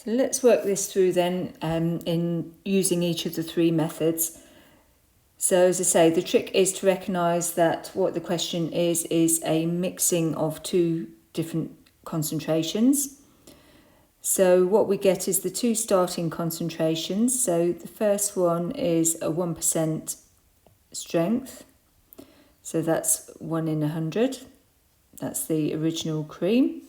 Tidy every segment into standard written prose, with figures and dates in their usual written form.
So let's work this through then in using each of the three methods. So as I say, the trick is to recognise that what the question is a mixing of two different concentrations. So what we get is the two starting concentrations. So the first one is a 1% strength. So that's 1 in 100. That's the original cream.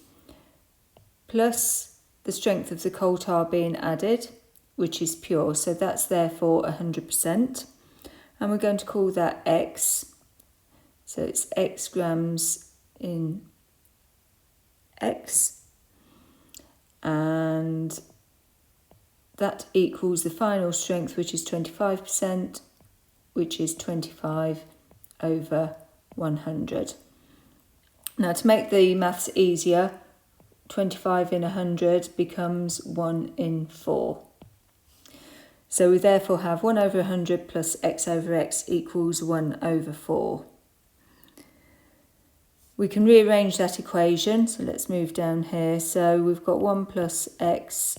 Plus the strength of the coal tar being added, which is pure. So that's therefore 100%. And we're going to call that X. So it's X grams in X. And that equals the final strength, which is 25%, which is 25 over 100. Now to make the maths easier, 25 in 100 becomes 1 in 4. So we therefore have 1 over 100 plus x over x equals 1 over 4. We can rearrange that equation, so let's move down here. So we've got 1 plus x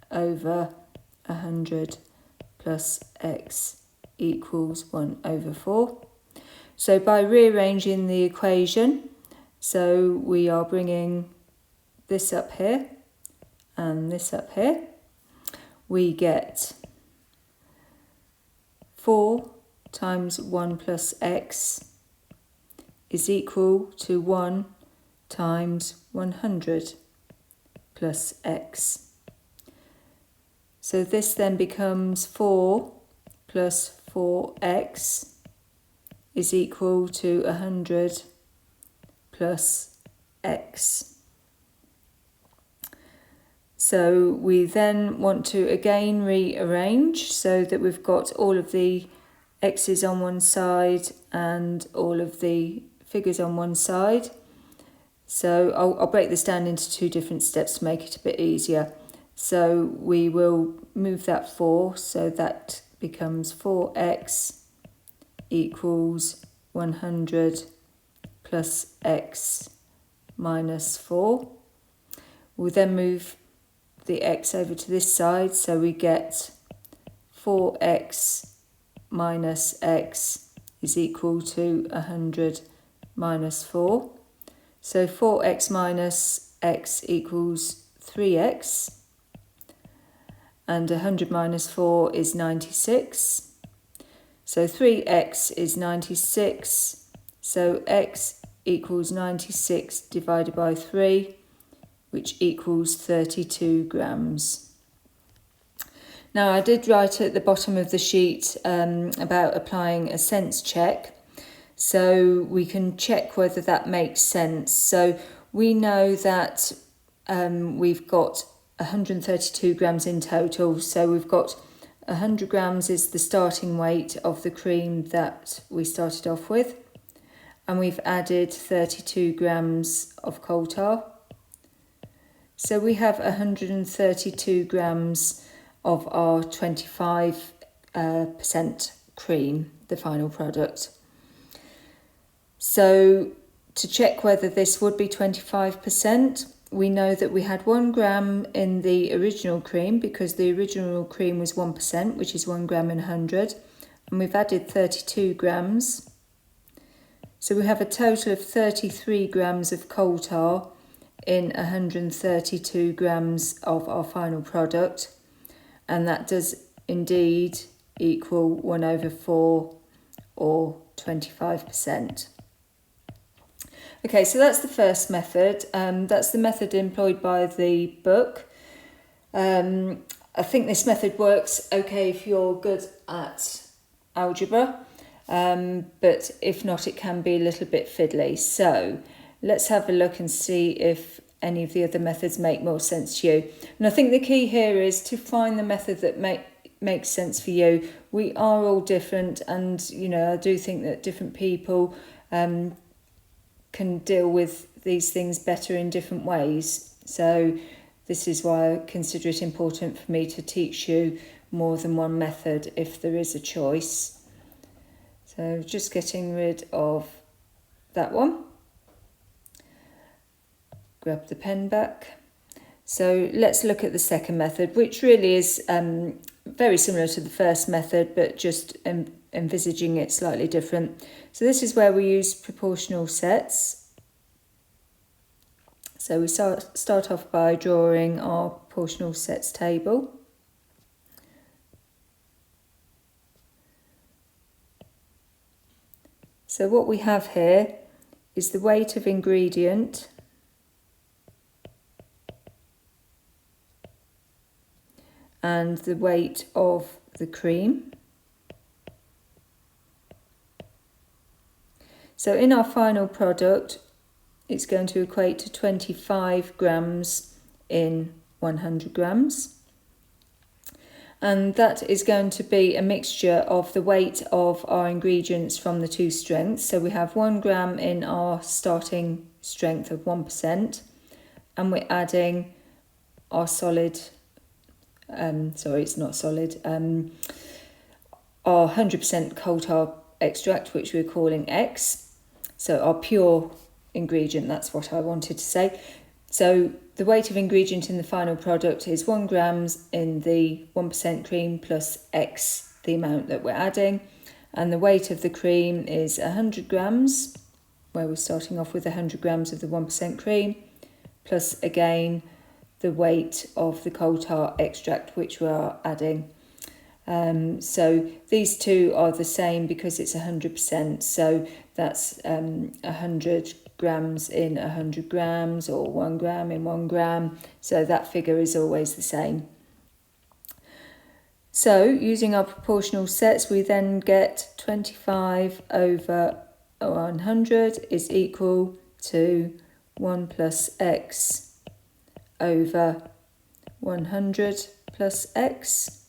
over 100 plus x equals 1 over 4. So by rearranging the equation, so we are bringing this up here and this up here, we get 4 times 1 plus x is equal to 1 times 100 plus x. So this then becomes 4 plus 4x is equal to 100 plus x. So we then want to again rearrange so that we've got all of the x's on one side and all of the figures on one side. So I'll break this down into two different steps to make it a bit easier. So we will move that 4, so that becomes 4x equals 100 plus x minus 4. We'll then move the x over to this side, so we get 4x minus x is equal to 100 minus 4. So 4x minus x equals 3x, and 100 minus 4 is 96. So 3x is 96, so x equals 96 divided by 3, which equals 32 grams. Now I did write at the bottom of the sheet about applying a sense check, so we can check whether that makes sense. So we know that we've got 132 grams in total, so we've got 100 grams is the starting weight of the cream that we started off with, and we've added 32 grams of coal tar. So we have 132 grams of our 25% cream, the final product. So to check whether this would be 25%, we know that we had 1 gram in the original cream because the original cream was 1%, which is 1 gram in 100, and we've added 32 grams. So we have a total of 33 grams of coal tar in 132 grams of our final product, and that does indeed equal 1 over 4 or 25%. Okay, so that's the first method. That's the method employed by the book. I think this method works okay if you're good at algebra, but if not, it can be a little bit fiddly. So let's have a look and see if any of the other methods make more sense to you. And I think the key here is to find the method that makes sense for you. We are all different, and I do think that different people can deal with these things better in different ways. So this is why I consider it important for me to teach you more than one method if there is a choice. So just getting rid of that one. Grab the pen back. So let's look at the second method, which really is very similar to the first method, but just envisaging it slightly different. So this is where we use proportional sets. So we start off by drawing our proportional sets table. So what we have here is the weight of ingredient and the weight of the cream. So in our final product, it's going to equate to 25 grams in 100 grams. And that is going to be a mixture of the weight of our ingredients from the two strengths. So we have 1 gram in our starting strength of 1%, and we're adding our solid, sorry, it's not solid, our 100% coal tar extract, which we're calling X. So our pure ingredient, that's what I wanted to say. So the weight of ingredient in the final product is 1 grams in the 1% cream plus X, the amount that we're adding. And the weight of the cream is 100 grams, where we're starting off with 100 grams of the 1% cream, plus again the weight of the coal tar extract, which we are adding. So these two are the same because it's 100%. So that's 100 grams in 100 grams, or 1 gram in 1 gram. So that figure is always the same. So using our proportional sets, we then get 25 over 100 is equal to 1 plus X over 100 plus X.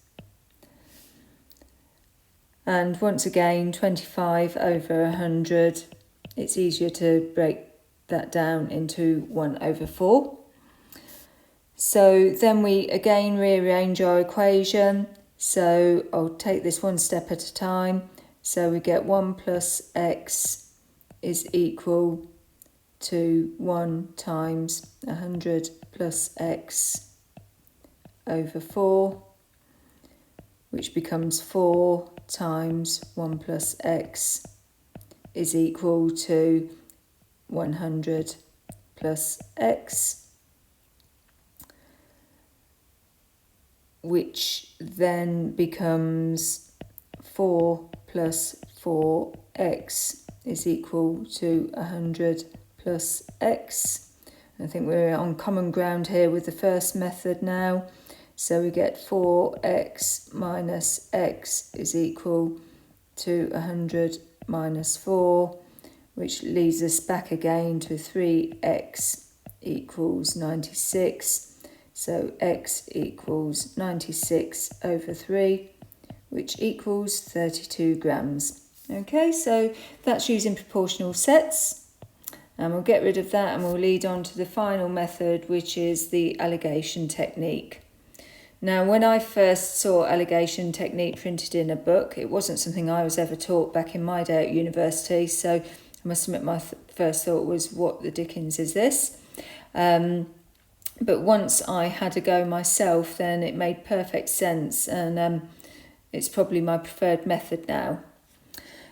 And once again, 25 over 100, it's easier to break that down into 1 over 4. So then we again rearrange our equation. So I'll take this one step at a time. So we get 1 plus X is equal to 1 times 100 plus X over 4, which becomes 4 times 1 plus X is equal to 100 plus X, which then becomes 4 plus 4X is equal to 100 plus X. I think we're on common ground here with the first method now. So we get 4x minus x is equal to 100 minus 4, which leads us back again to 3x equals 96. So x equals 96 over 3, which equals 32 grams. Okay, so that's using proportional sets. And we'll get rid of that and we'll lead on to the final method, which is the alligation technique. Now, when I first saw alligation technique printed in a book, it wasn't something I was ever taught back in my day at university. So I must admit my first thought was, what the dickens is this? But once I had a go myself, then it made perfect sense. And it's probably my preferred method now.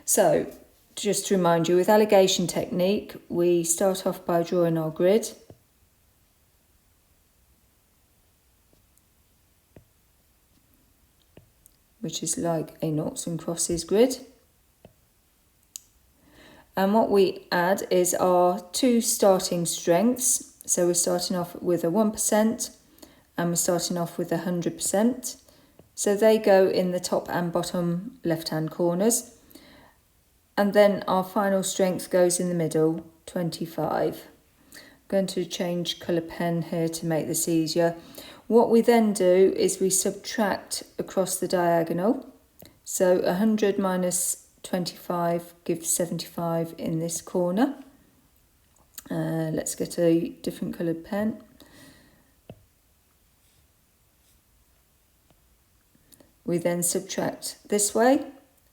So just to remind you, with alligation technique, we start off by drawing our grid. Which is like a noughts and crosses grid. And what we add is our two starting strengths. So we're starting off with a 1% and we're starting off with 100%. So they go in the top and bottom left-hand corners. And then our final strength goes in the middle, 25. I'm going to change colour pen here to make this easier. What we then do is we subtract across the diagonal. So 100 minus 25 gives 75 in this corner. Let's get a different coloured pen. We then subtract this way.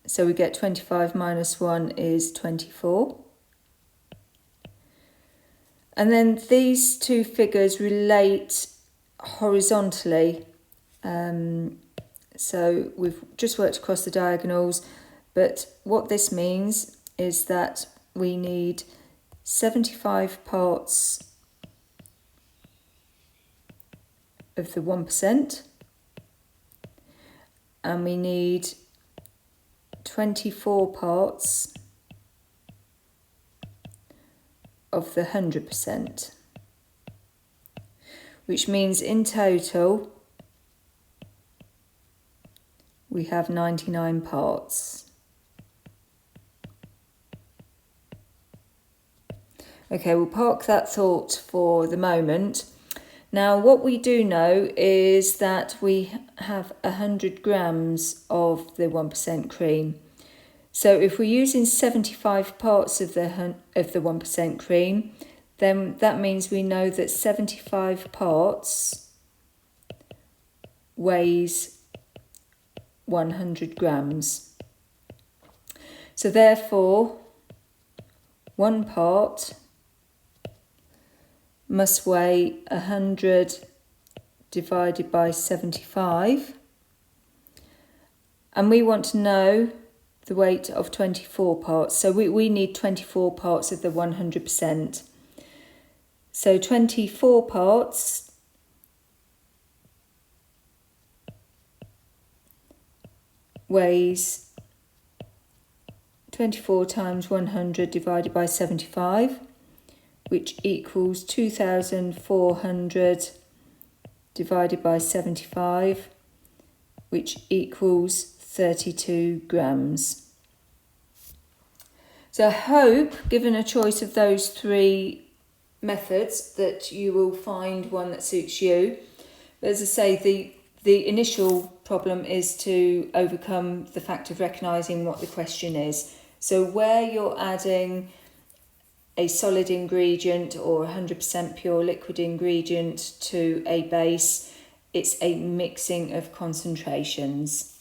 So we get 25 minus 1 is 24. And then these two figures relate horizontally. So we've just worked across the diagonals, but what this means is that we need 75 parts of the 1%, and we need 24 parts of the 100%, which means in total we have 99 parts. Okay, we'll park that thought for the moment. Now, what we do know is that we have 100 grams of the 1% cream. So if we're using 75 parts of the 1% cream, then that means we know that 75 parts weighs 100 grams. So therefore, 1 part must weigh 100 divided by 75, and we want to know the weight of 24 parts. So we need 24 parts of the 100%. So 24 parts weighs 24 times 100 divided by 75, which equals 2,400 divided by 75, which equals 32 grams. So I hope, given a choice of those 3 methods, that you will find one that suits you. But as I say, the initial problem is to overcome the fact of recognising what the question is. So where you're adding a solid ingredient or 100% pure liquid ingredient to a base, it's a mixing of concentrations.